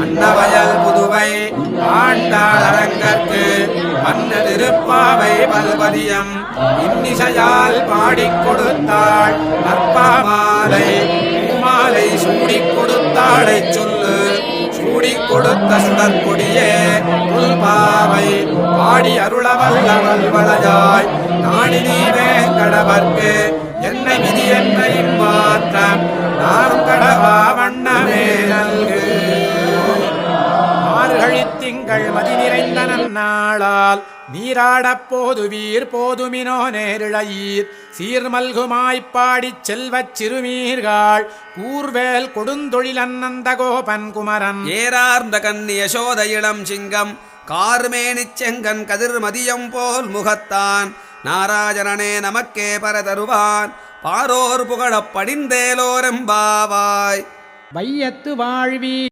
அன்னவயல் புதுவை ஆண்டாள் அரங்கற்கு வந்த திருப்பாவை பல்பதியம் இன்னிசையால் பாடிக் கொடுத்தாள் நற்பாமாலை பூமாலை சூடிக் கொடுத்தாளை சொல்லு சூடிக் கொடுத்த சுடற்கொடியே புல்பாவை பாடி அருளவல்லவல் வளையாய் நாடினி வேங்கடவர்க்கு என்ன விதி என்ன இம்மாற்றம் நாம் கடவா வண்ணமே நல்கு. மார்கழித்திங்கள் மதி நிறைந்த நன்னாளால் நீராடப் போதுவீர் போதுமினோ நேரிழையீர் சீர்மல்குமாய்ப்பாடிச் செல்வச் சிறுமீர்கள் கூர்வேல் கொடுந்தொழில் அன்னந்த கோபன் குமரன் ஏறார்ந்த கண்ணி யசோத இளம் சிங்கம் கார்மேனிச் செங்கன் கதிர் மதியம் போல் முகத்தான் நாராயணனே நமக்கே பரதருவான் பாரோர் புகழப் படிந்தேலோரெம்பாவாய். வையத்து வாழ்வி